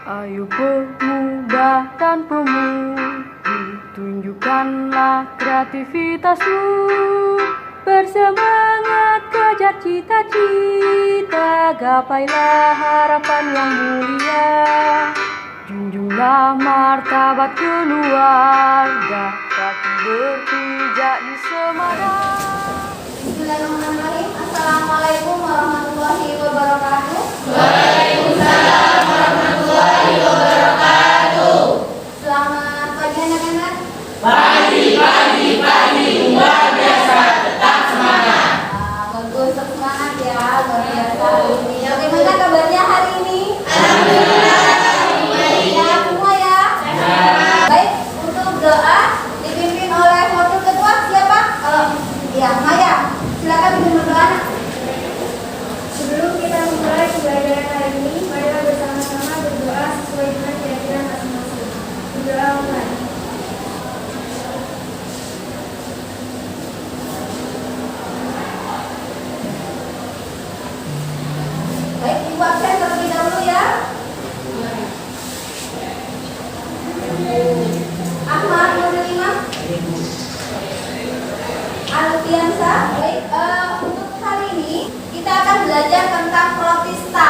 Ayo pemuda dan pemudi, tunjukkanlah kreativitasmu. Bersemangat kejar cita-cita, gapailah harapan yang mulia. Junjunglah martabat keluarga, kaki berpijak di Semarang. Bismillahirrahmanirrahim. Assalamualaikum warahmatullahi wabarakatuh. Waalaikumsalam warahmatullahi wabarakatuh. Selamat pagi anak-anak. Pagi, luar biasa, tetap semangat. Bagus, tetap semangat ya, luar biasa. Bagaimana kabarnya hari ini? Alhamdulillah. Sehat semua ya. Baik, untuk doa dipimpin oleh wakil ketua siapa? Ya, Maya. Silakan pimpin berdoa. Sebelum kita memulai pembelajaran hari ini, marilah bersama-sama berdoa sesuai dengan keyakinan masing-masing. Berdoa mulai. Baik, Ibu absen terlebih dahulu ya. Ahmad Nurul Imam, Alfiansa. Baik, untuk hari ini kita akan belajar tentang protista.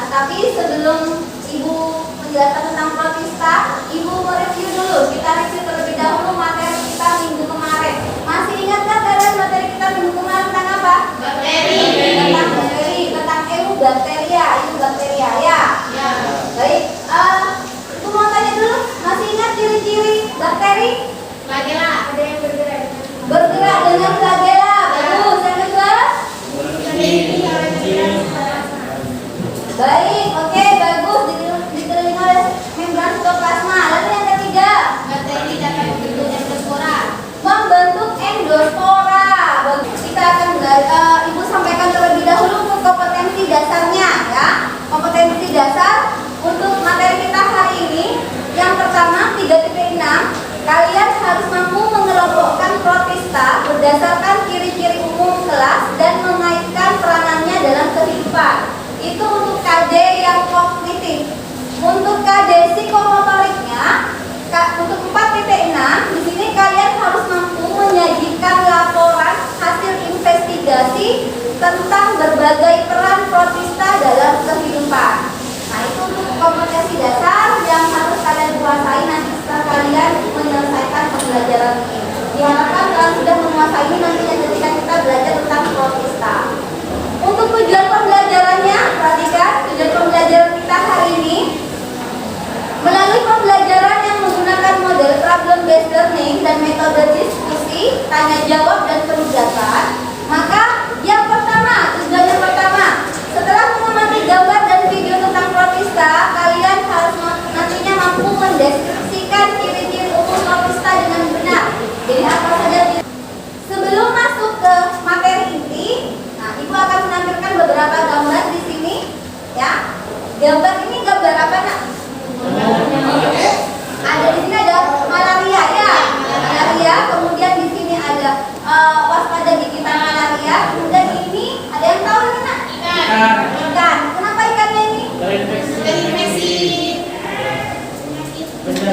Tapi sebelum Ibu menjelaskan tentang protista, Ibu mereview dulu. Kita review terlebih dahulu materi kita minggu kemarin. Masih ingatkah kalian materi kita minggu kemarin tentang apa? Tentang bakteri, tentang bakteria ya. Baik, Ibu mau tanya dulu, masih ingat ciri-ciri bakteri? Ada yang bergerak. Bergerak dengan flagela. Bagus, yang kedua? Baik, oke, bagus. Dikelilingi oleh membran sitoplasma. Lalu yang ketiga? Bakteri dapat membentuk endospora. Membentuk endospora. Bagus. Kita akan Ibu sampaikan terlebih dahulu untuk kompetensi dasarnya ya. Kompetensi dasar untuk materi kita hari ini. Yang pertama 3.6, kalian harus mampu mengelompokkan protista berdasarkan ciri-ciri umum kelas dan mengaitkan peranannya dalam kehidupan. Itu untuk KD yang kognitif. Untuk KD psikomotoriknya, untuk 4.6, di sini kalian harus mampu menyajikan laporan hasil investigasi tentang berbagai peran protista dalam kehidupan. Nah, itu untuk kompetensi dasar yang harus kalian kuasai nanti setelah kalian menyelesaikan pembelajaran ini. Diharapkan kalian sudah menguasai ini nantinya ketika kita belajar tentang protista. Untuk tujuan pembelajarannya, perhatikan tujuan pembelajaran kita hari ini. Melalui pembelajaran yang menggunakan model problem based learning dan metode diskusi, tanya jawab dan penugasan, maka yang pertama, tujuan yang pertama, setelah mengamati gambar dan video tentang protista, kalian harus nantinya mampu mendeskripsikan ciri-ciri umum protista dengan benar. Jadi apa saja? Sebelum masuk ke materi inti, nah Ibu akan menampilkan beberapa gambar di sini, ya. Gambar ini gambar apa nak? Ada di sini ada malaria ya, malaria. Kemudian di sini ada waspada gigitan malaria. Kemudian ini ada yang tahu ini nak? Ikan. Kenapa ikannya ini? Terinfeksi.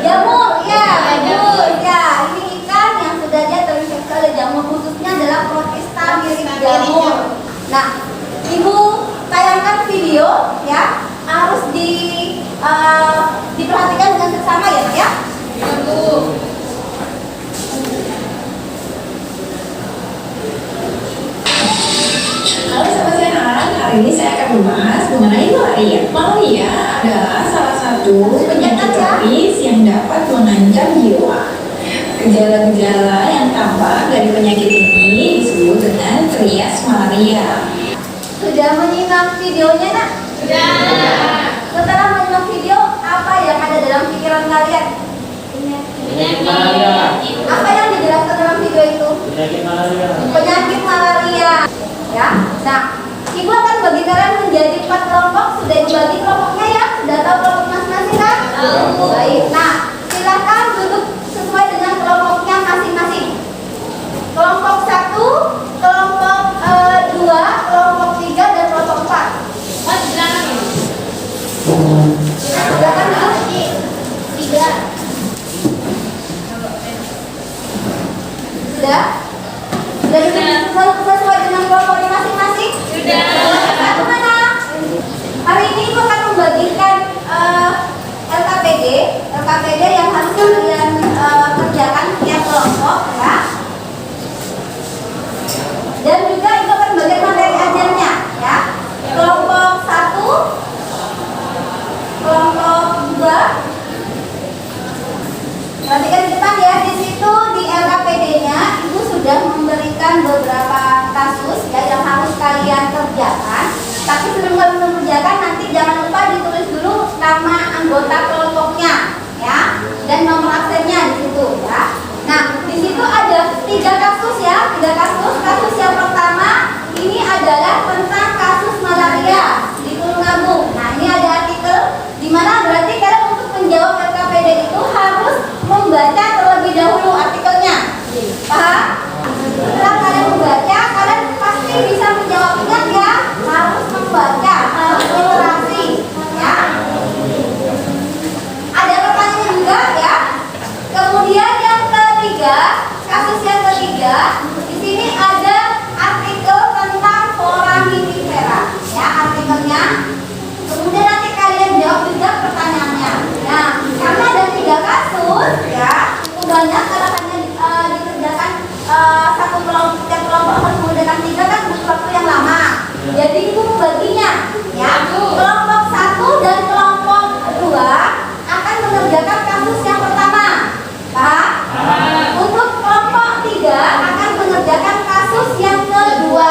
Jamur, ya, bagus ya. Ini ikan yang sudah dia terinfeksi oleh jamur, khususnya adalah protista mirip jamur. Nah, Ibu tayangkan video ya, harus diperhatikan dengan seksama ya, Nak, ya. Halo Sobat Sehat, hari ini saya akan membahas mengenai malaria. Malaria adalah salah satu penyakit tropis yang dapat mengancam jiwa. Gejala-gejala yang tampak dari penyakit ini disebut dengan trias malaria. Sudah menyimak videonya, Nak? Sudah. Setelah menyimak video, apa yang ada dalam pikiran kalian? Apa yang dijelaskan dalam video itu? Penyakit malaria. Ya. Nah, Ibu akan bagi kalian menjadi 4 kelompok. Sudah dibagi kelompoknya ya? Sudah tahu kelompok masing-masing kan? Baik. Nah, silakan duduk sesuai dengan kelompoknya masing-masing. Kelompok 1, kelompok 2, kelompok 3 dan kelompok 4. Mas, silakan. LKPD yang harus kalian kerjakan tiap kelompok ya. Dan juga itu akan bagian materi ajarnya ya. Kelompok 1, kelompok 2. Perhatikan di depan ya, di situ di LKPD-nya Ibu sudah memberikan beberapa kasus ya yang harus kalian kerjakan. Tapi sebelum kalian mengerjakan nanti jangan lupa ditulis dulu nama anggota kelompoknya ya dan nomor absennya di situ ya. Nah, di situ ada 3 kasus ya, 3 kasus. Kasus yang pertama ini adalah tentang kasus malaria di Tulungagung. Nah, ini ada artikel di mana berarti kalian untuk menjawab LKPD itu harus membaca terlebih dahulu artikelnya. Paham? Setelah kalian membaca, kalian pasti bisa menjawab. Ingat ya, harus membaca, harus literasi ya. Ada pertanyaan juga ya. Kemudian yang ketiga, kasus yang ketiga, di sini ada artikel tentang foraminifera ya artikelnya. Kemudian nanti kalian jawab juga pertanyaannya. Nah, karena ada 3 kasus ya, cukup banyak kalau hanya dikerjakan satu kelompok, setiap kelompok harus menggunakan 3 kan butuh waktu yang lama. Jadi Ibu membaginya ya. Kelompok 1 dan kelompok 2 akan mengerjakan kasus yang pertama. Paham? Untuk kelompok 3 akan mengerjakan kasus yang kedua.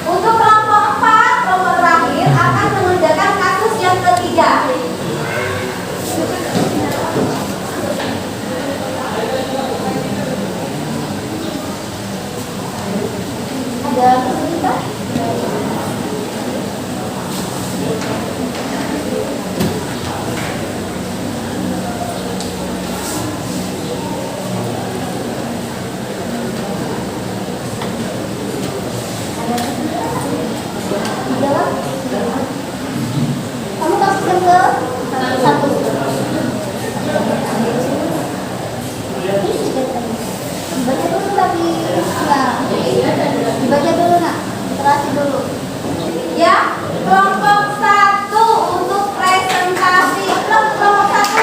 Untuk kelompok 4, kelompok terakhir akan mengerjakan kasus yang ketiga. Ada kesulitan? Kamu kasus yang ke 1. Dibaca dulu tapi dibaca dulu nak, literasi dulu. Ya, kelompok 1 untuk presentasi. Kelompok 1.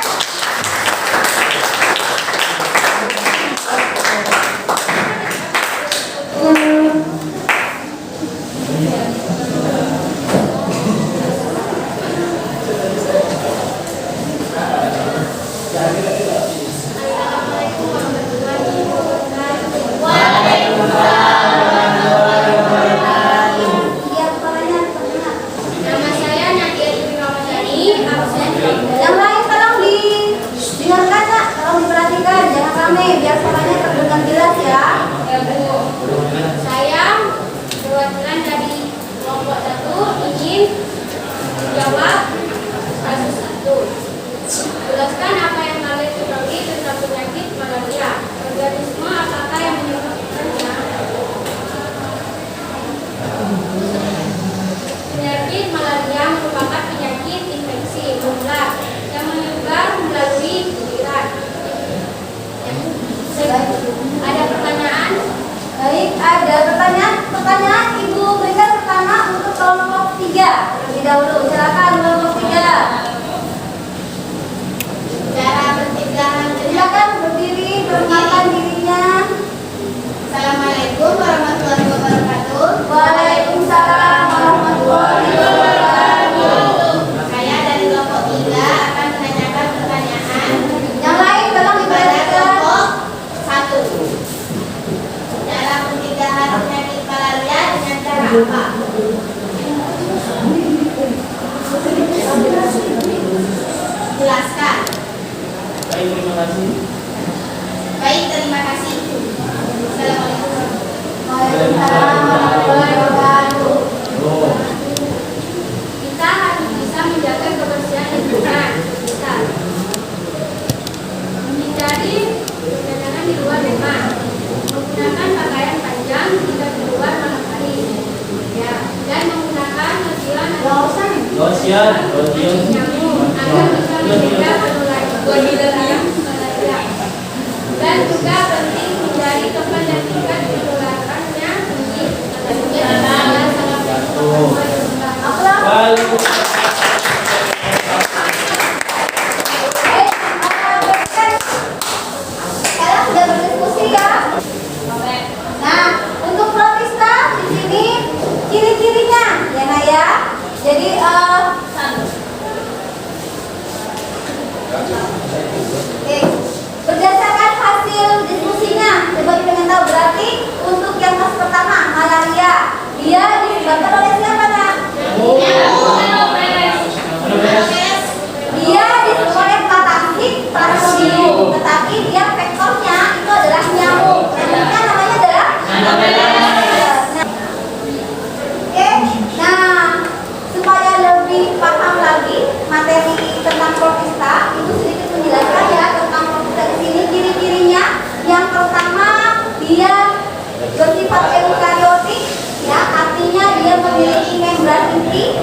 Nama saya Nadia Dwi Ramadhani, absen. Yang lain tolong didengarkan nak, tolong diperhatikan, jangan rame biar suaranya terdengar jelas ya. Ya Bu, saya perwakilan dari kelompok 1 ingin menjawab kasus 1. Jelaskan apa yang kalian ketahui tentang penyakit malaria. Organisme apakah yang menyebabkannya? Penyakit malaria merupakan penyakit infeksi menular yang menyebar melalui cairan. Ada pertanyaan? Baik, ada pertanyaan. Pertanyaan Ibu berikan pertama untuk kelompok 3 terlebih dahulu. Silakan kelompok 3. Cara pencegahan Silakan berdiri, perkenalkan dirinya. Assalamualaikum warahmatullahi wabarakatuh. Waalaikumsalam warahmatullahi wabarakatuh. Saya dari kelompok 3 akan menanyakan pertanyaan Yang lain tolong pada diperhatikan. kelompok 1. Cara pencegahan penyakit malaria dengan cara apa? Jelaskan. Baik, terima kasih. Baik, terima kasih. Assalamualaikum. Waalaikumsalam warahmatullahi wabarakatuh. Oh. Kita harus bisa menjaga kebersihan lingkungan kita. Menghindari perjalanan di luar rumah. Menggunakan pakaian panjang jika di luar malam hari. Ya, dan menggunakan lotion Lotion. nyamuk agar bisa mencegah penularan. Dan juga penting hindari tempat dan tingkat penularannya tinggi. Assalamualaikum warahmatullahi wabarakatuh. Baik, terima tentang protista, Ibu sedikit menjelaskan ya tentang protista di sini ciri-cirinya. Yang pertama, dia bersifat eukariotik, ya, artinya dia memiliki membran inti.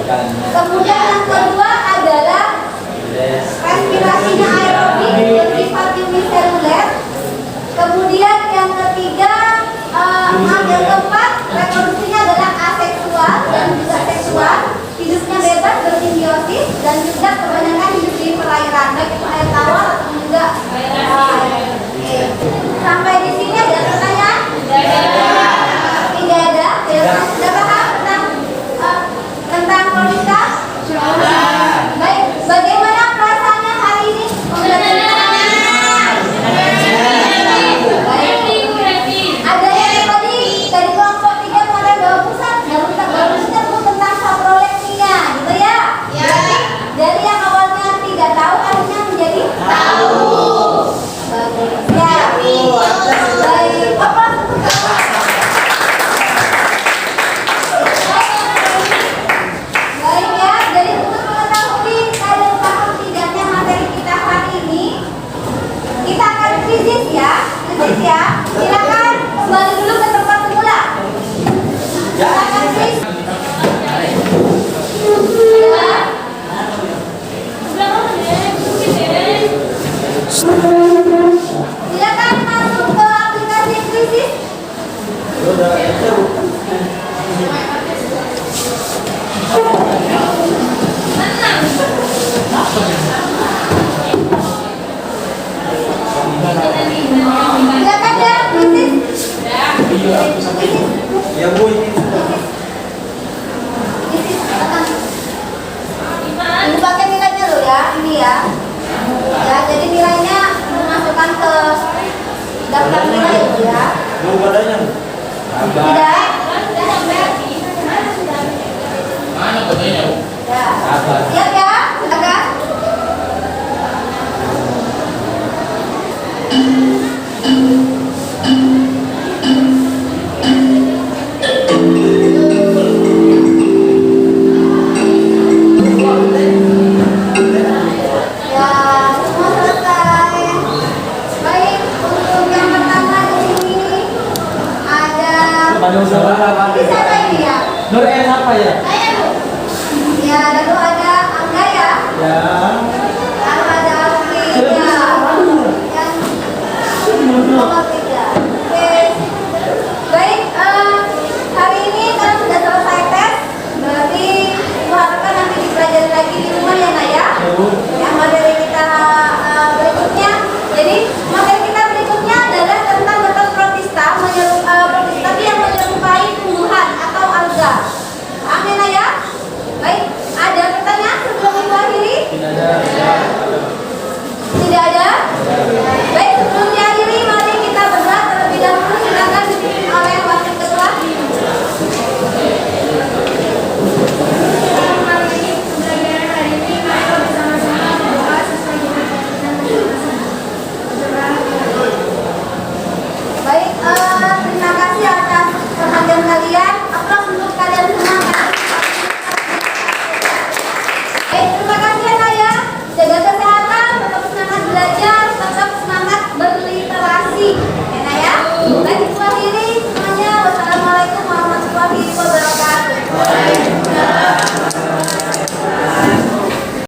Kemudian yang kedua adalah respirasinya aerobik, bersifat uniseluler. Kemudian yang ketiga, yang keempat, reproduksinya adalah aseksual dan juga seksual. Hidupnya bebas bersimbiosis dan juga kebanyakan hidup di perairan, baik itu air tawar atau juga air. Sampai di sini ada pertanyaan? Tidak ada. Sudah paham tentang protista? Baik, bagaimana perasaannya hari ini? Ada yang tadi kelompok 3 kemarin bawa pusat, baru kita tuh tentang saproleksinya, gitu ya? Dari yang awalnya tidak tahu, akhirnya menjadi tahu. Bagus. Ya. Baik. Apa? Baik ya. Jadi untuk mengetahui kadar paham tidaknya materi kita hari ini, kita akan krisis ya. Silakan kembali dulu ke tempat semula. Silakan krisis. Silakan masuk ke aplikasi krisis. Silakan ya krisis. Ya Bu, ini Ini pakai nilainya loh ya, ini ya. Ya, jadi nilainya dimasukkan ke daftar nilai ya. Bu badannya. Tidak. Mana badannya Bu? Ya. Sabar. Siap ya, silakan. Ya, semua selesai. Baik, untuk yang pertama di sini ada Pada usaha apa? bisa ini ya. Nur apa ya? Saya